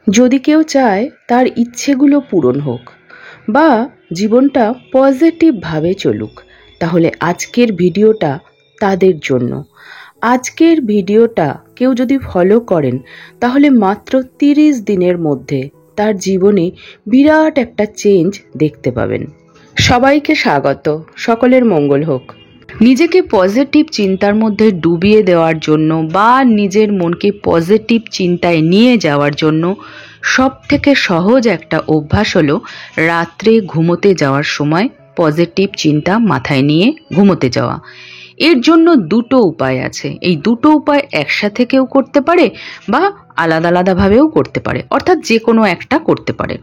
যদি কেউ চায় তার ইচ্ছেগুলো পূরণ হোক বা জীবনটা পজিটিভভাবে চলুক, তাহলে আজকের ভিডিওটা তাদের জন্য। আজকের ভিডিওটা কেউ যদি ফলো করেন তাহলে মাত্র 30 দিনের মধ্যে তার জীবনে বিরাট একটা চেঞ্জ দেখতে পাবেন। সবাইকে স্বাগত, সকলের মঙ্গল হোক। নিজেকে পজিটিভ চিন্তার মধ্যে ডুবিয়ে দেওয়ার জন্য বা নিজের মনকে পজিটিভ চিন্তায় নিয়ে যাওয়ার জন্য সবথেকে সহজ একটা অভ্যাস হলো রাত্রে ঘুমোতে যাওয়ার সময় পজিটিভ চিন্তা মাথায় নিয়ে ঘুমোতে যাওয়া। এর জন্য দুটো উপায় আছে। এই দুটো উপায় একসাথে কেউ করতে পারে বা আলাদা আলাদাভাবেও করতে পারে, অর্থাৎ যে কোনো একটা করতে পারে।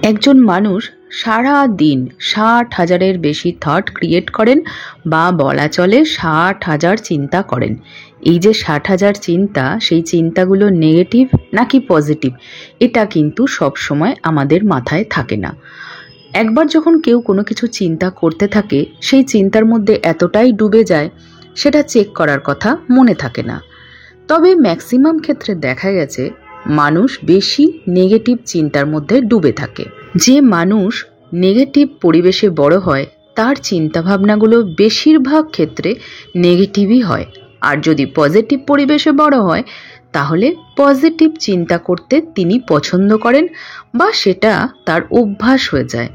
একজন মানুষ সারা দিন 60,000-এর বেশি থট ক্রিয়েট করেন বা বলা চলে 60,000 চিন্তা করেন। এই যে 60,000 চিন্তা, সেই চিন্তাগুলো নেগেটিভ নাকি পজিটিভ, এটা কিন্তু সব সময় আমাদের মাথায় থাকে না। একবার যখন কেউ কোনো কিছু চিন্তা করতে থাকে, সেই চিন্তার মধ্যে এতটাই ডুবে যায় সেটা চেক করার কথা মনে থাকে না। তবে ম্যাক্সিমাম ক্ষেত্রে দেখা গেছে মানুষ বেশি নেগেটিভ চিন্তার মধ্যে ডুবে থাকে। যে মানুষ নেগেটিভ পরিবেশে বড় হয় তার চিন্তাভাবনাগুলো বেশিরভাগ ক্ষেত্রে নেগেটিভই হয়। আর যদি পজিটিভ পরিবেশে বড় হয় তাহলে পজিটিভ চিন্তা করতে তিনি পছন্দ করেন বা সেটা তার অভ্যাস হয়ে যায়।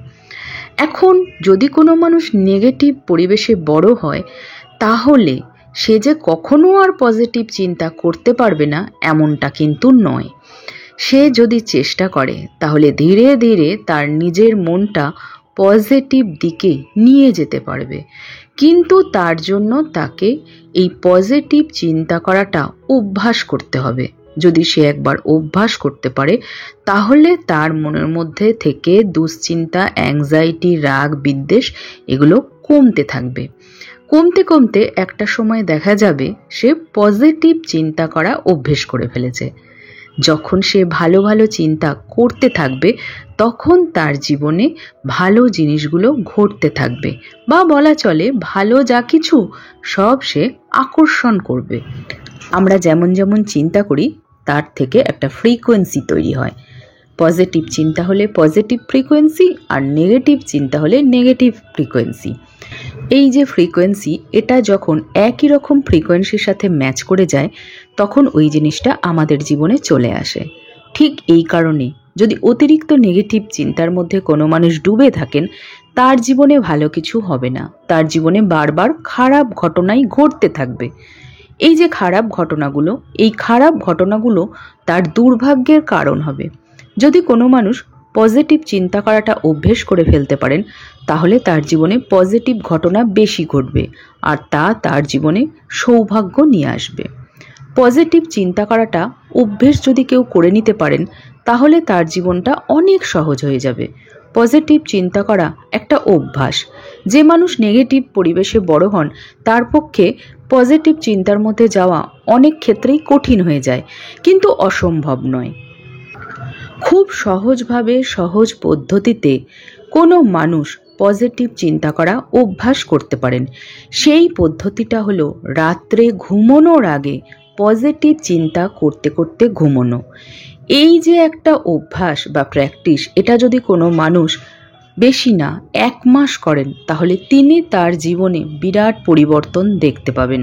এখন যদি কোনো মানুষ নেগেটিভ পরিবেশে বড় হয় তাহলে সে যে কখনো আর পজিটিভ চিন্তা করতে পারবে না এমনটা কিন্তু নয়। সে যদি চেষ্টা করে তাহলে ধীরে ধীরে তার নিজের মনটা পজিটিভ দিকে নিয়ে যেতে পারবে, কিন্তু তার জন্য তাকে এই পজিটিভ চিন্তা করাটা অভ্যাস করতে হবে। যদি সে একবার অভ্যাস করতে পারে তাহলে তার মনের মধ্যে থেকে দুশ্চিন্তা, অ্যাংজাইটি, রাগ, বিদ্বেষ এগুলো কমতে থাকবে। কমতে কমতে একটা সময় দেখা যাবে সে পজিটিভ চিন্তা করা অভ্যেস করে ফেলেছে। যখন সে ভালো ভালো চিন্তা করতে থাকবে তখন তার জীবনে ভালো জিনিসগুলো ঘটতে থাকবে, বা বলা চলে ভালো যা কিছু সব সে আকর্ষণ করবে। আমরা যেমন যেমন চিন্তা করি তার থেকে একটা ফ্রিকোয়েন্সি তৈরি হয়। পজিটিভ চিন্তা হলে পজিটিভ ফ্রিকোয়েন্সি, আর নেগেটিভ চিন্তা হলে নেগেটিভ ফ্রিকোয়েন্সি। এই যে ফ্রিকোয়েন্সি, এটা যখন একই রকম ফ্রিকোয়েন্সির সাথে ম্যাচ করে যায় তখন ওই জিনিসটা আমাদের জীবনে চলে আসে। ঠিক এই কারণে যদি অতিরিক্ত নেগেটিভ চিন্তার মধ্যে কোনো মানুষ ডুবে থাকেন তার জীবনে ভালো কিছু হবে না, তার জীবনে বারবার খারাপ ঘটনাই ঘটতে থাকবে। এই যে খারাপ ঘটনাগুলো, এই খারাপ ঘটনাগুলো তার দুর্ভাগ্যের কারণ হবে। যদি কোনো মানুষ পজিটিভ চিন্তা করাটা অভ্যেস করে ফেলতে পারেন তাহলে তার জীবনে পজিটিভ ঘটনা বেশি ঘটবে আর তা তার জীবনে সৌভাগ্য নিয়ে আসবে। পজিটিভ চিন্তা করাটা অভ্যেস যদি কেউ করে নিতে পারেন তাহলে তার জীবনটা অনেক সহজ হয়ে যাবে। পজিটিভ চিন্তা করা একটা অভ্যাস। যে মানুষ নেগেটিভ পরিবেশে বড় হন তার পক্ষে পজিটিভ চিন্তার মধ্যে যাওয়া অনেক ক্ষেত্রেই কঠিন হয়ে যায়, কিন্তু অসম্ভব নয়। খুব সহজভাবে, সহজ পদ্ধতিতে কোনো মানুষ পজিটিভ চিন্তা করা অভ্যাস করতে পারেন। সেই পদ্ধতিটা হলো রাত্রে ঘুমানোর আগে পজিটিভ চিন্তা করতে করতে ঘুমানো। এই যে একটা অভ্যাস বা প্র্যাকটিস, এটা যদি কোনো মানুষ বেশি না 1 মাস করেন তাহলে তিনি তার জীবনে বিরাট পরিবর্তন দেখতে পাবেন।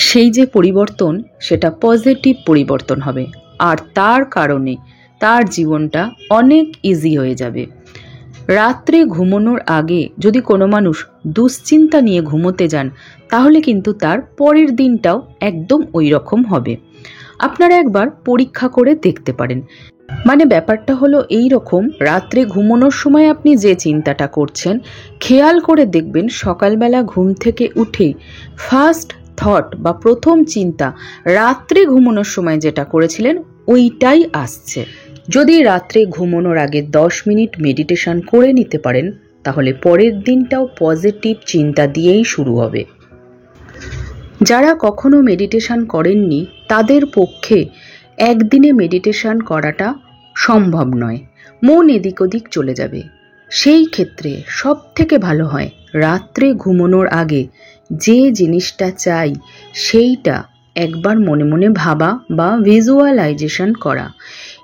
সেই যে পরিবর্তন সেটা পজিটিভ পরিবর্তন হবে, আর তার কারণে তার জীবনটা অনেক ইজি হয়ে যাবে। রাত্রে ঘুমানোর আগে যদি কোনো মানুষ দুশ্চিন্তা নিয়ে ঘুমোতে যান তাহলে কিন্তু তার পরের দিনটাও একদম ওই রকম হবে। আপনারা একবার পরীক্ষা করে দেখতে পারেন। মানে ব্যাপারটা হলো এই রকম, রাত্রে ঘুমানোর সময় আপনি যে চিন্তাটা করছেন খেয়াল করে দেখবেন সকালবেলা ঘুম থেকে উঠে ফার্স্ট থট বা প্রথম চিন্তা রাত্রে ঘুমানোর সময় যেটা করেছিলেন ওইটাই আসছে। যদি রাত্রে ঘুমানোর আগে 10 মিনিট মেডিটেশন করে নিতে পারেন তাহলে পরের দিনটাও পজিটিভ চিন্তা দিয়েই শুরু হবে। যারা কখনো মেডিটেশন করেননি তাদের পক্ষে একদিনে মেডিটেশন করাটা সম্ভব নয়, মন এদিক ওদিক চলে যাবে। সেই ক্ষেত্রে সব থেকে ভালো হয় রাত্রে ঘুমানোর আগে যে জিনিসটা চাই সেইটা একবার মনে মনে ভাবা বা ভিজুয়ালাইজেশন করা।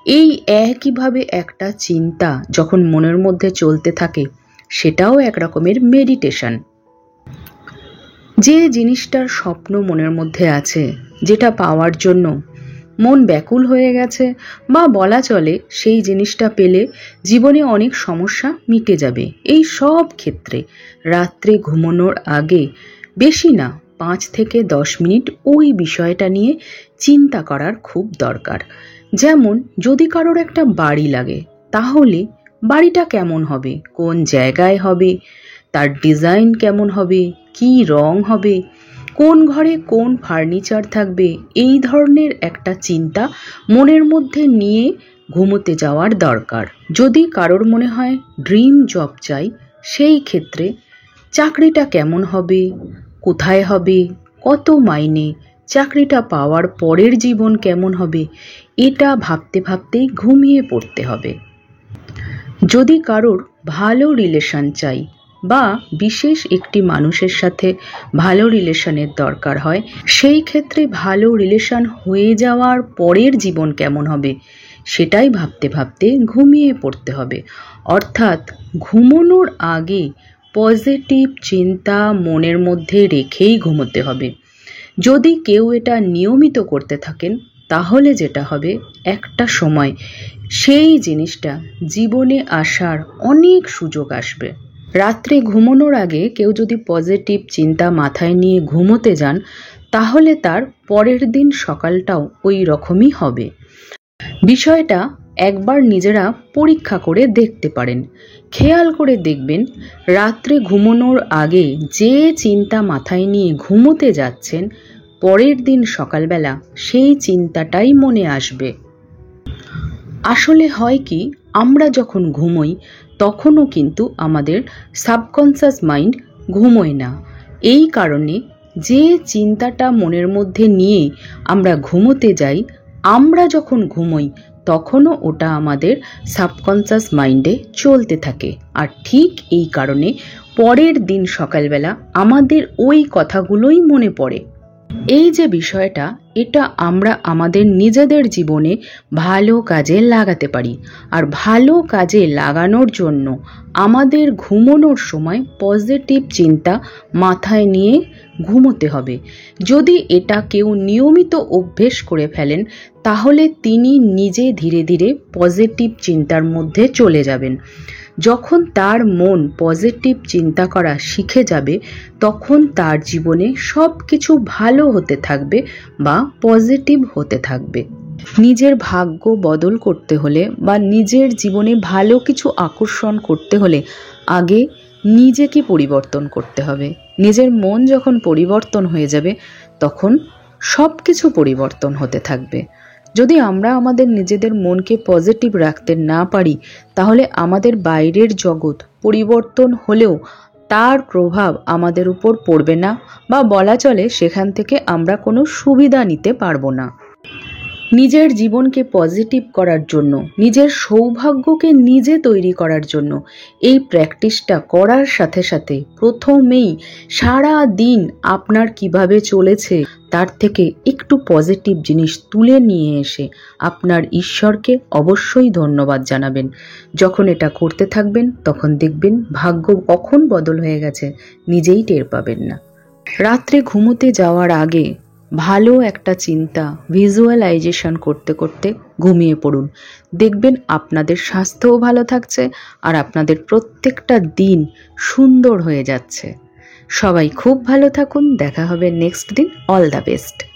এই একইভাবে একটা চিন্তা যখন মনের মধ্যে চলতে থাকে, সেটাও এক রকমের মেডিটেশন। যে জিনিসটার স্বপ্ন মনের মধ্যে আছে, যেটা পাওয়ার জন্য মন ব্যাকুল হয়ে গেছে, বা বলা চলে সেই জিনিসটা পেলে জীবনে অনেক সমস্যা মিটে যাবে, এই সব ক্ষেত্রে রাত্রে ঘুমানোর আগে বেশি না 5 থেকে 10 মিনিট ওই বিষয়টা নিয়ে চিন্তা করার খুব দরকার। যেমন যদি কারোর একটা বাড়ি লাগে, তাহলে বাড়িটা কেমন হবে, কোন জায়গায় হবে, তার ডিজাইন কেমন হবে, কি রং হবে, কোন ঘরে কোন ফার্নিচার থাকবে, এই ধরনের একটা চিন্তা মনের মধ্যে নিয়ে ঘুমোতে যাওয়ার দরকার। যদি কারোর মনে হয় ড্রিম জব চাই, সেই ক্ষেত্রে চাকরিটা কেমন হবে, কোথায় হবে, কত মাইনে, চাকরিটা পাওয়ার পরের জীবন কেমন হবে, এটা ভাবতে ভাবতেই ঘুমিয়ে পড়তে হবে। যদি কারোর ভালো রিলেশন চাই বা বিশেষ একটি মানুষের সাথে ভালো রিলেশনের দরকার হয়, সেই ক্ষেত্রে ভালো রিলেশন হয়ে যাওয়ার পরের জীবন কেমন হবে, সেটাই ভাবতে ভাবতে ঘুমিয়ে পড়তে হবে। অর্থাৎ ঘুমানোর আগে পজিটিভ চিন্তা মনের মধ্যে রেখেই ঘুমোতে হবে। যদি কেউ এটা নিয়মিত করতে থাকেন, তাহলে যেটা হবে, একটা সময় সেই জিনিসটা জীবনে আসার অনেক সুযোগ আসবে। রাত্রে ঘুমানোর আগে কেউ যদি পজিটিভ চিন্তা মাথায় নিয়ে ঘুমোতে যান, তাহলে তার পরের দিন সকালটাও ওই রকমই হবে। বিষয়টা একবার নিজেরা পরীক্ষা করে দেখতে পারেন। খেয়াল করে দেখবেন, রাত্রে ঘুমানোর আগে যে চিন্তা মাথায় নিয়ে ঘুমোতে যাচ্ছেন, পরের দিন সকালবেলা সেই চিন্তাটাই মনে আসবে। আসলে হয় কি, আমরা যখন ঘুমোই তখনও কিন্তু আমাদের সাবকনসিয়াস মাইন্ড ঘুমোয় না। এই কারণে যে চিন্তাটা মনের মধ্যে নিয়ে আমরা ঘুমোতে যাই, আমরা যখন ঘুমোই তখনও ওটা আমাদের সাবকনসিয়াস মাইন্ডে চলতে থাকে। আর ঠিক এই কারণে পরের দিন সকালবেলা আমাদের ওই কথাগুলোই মনে পড়ে। এই যে বিষয়টা, এটা আমরা আমাদের নিজেদের জীবনে ভালো কাজে লাগাতে পারি। আর ভালো কাজে লাগানোর জন্য আমাদের ঘুমানোর সময় পজিটিভ চিন্তা মাথায় নিয়ে ঘুমোতে হবে। যদি এটা কেউ নিয়মিত অভ্যেস করে ফেলেন, তাহলে তিনি নিজে ধীরে ধীরে পজিটিভ চিন্তার মধ্যে চলে যাবেন। যখন তার মন পজিটিভ চিন্তা করা শিখে যাবে, তখন তার জীবনে সব কিছু ভালো হতে থাকবে বা পজিটিভ হতে থাকবে। নিজের ভাগ্য বদল করতে হলে বা নিজের জীবনে ভালো কিছু আকর্ষণ করতে হলে আগে নিজেকে পরিবর্তন করতে হবে। নিজের মন যখন পরিবর্তন হয়ে যাবে, তখন সব কিছু পরিবর্তন হতে থাকবে। যদি আমরা আমাদের নিজেদের মনকে পজিটিভ রাখতে না পারি, তাহলে আমাদের বাইরের জগৎ পরিবর্তন হলেও তার প্রভাব আমাদের উপর পড়বে না, বা বলা চলে সেখান থেকে আমরা কোনো সুবিধা নিতে পারবো না। নিজের জীবনকে পজিটিভ করার জন্য, নিজের সৌভাগ্যকে নিজে তৈরি করার জন্য এই প্র্যাকটিসটা করার সাথে সাথে প্রথমেই সারা দিন আপনার কিভাবে চলেছে তার থেকে একটু পজিটিভ জিনিস তুলে নিয়ে এসে আপনার ঈশ্বরকে অবশ্যই ধন্যবাদ জানাবেন। যখন এটা করতে থাকবেন, তখন দেখবেন ভাগ্য কখন বদল হয়ে গেছে নিজেই টের পাবেন না। রাত্রে ঘুমোতে যাওয়ার আগে ভালো একটা চিন্তা ভিজুয়ালাইজেশন করতে করতে ঘুমিয়ে পড়ুন। দেখবেন আপনাদের স্বাস্থ্যও ভালো থাকছে আর আপনাদের প্রত্যেকটা দিন সুন্দর হয়ে যাচ্ছে। সবাই খুব ভালো থাকুন। দেখা হবে নেক্সট দিন। All the best.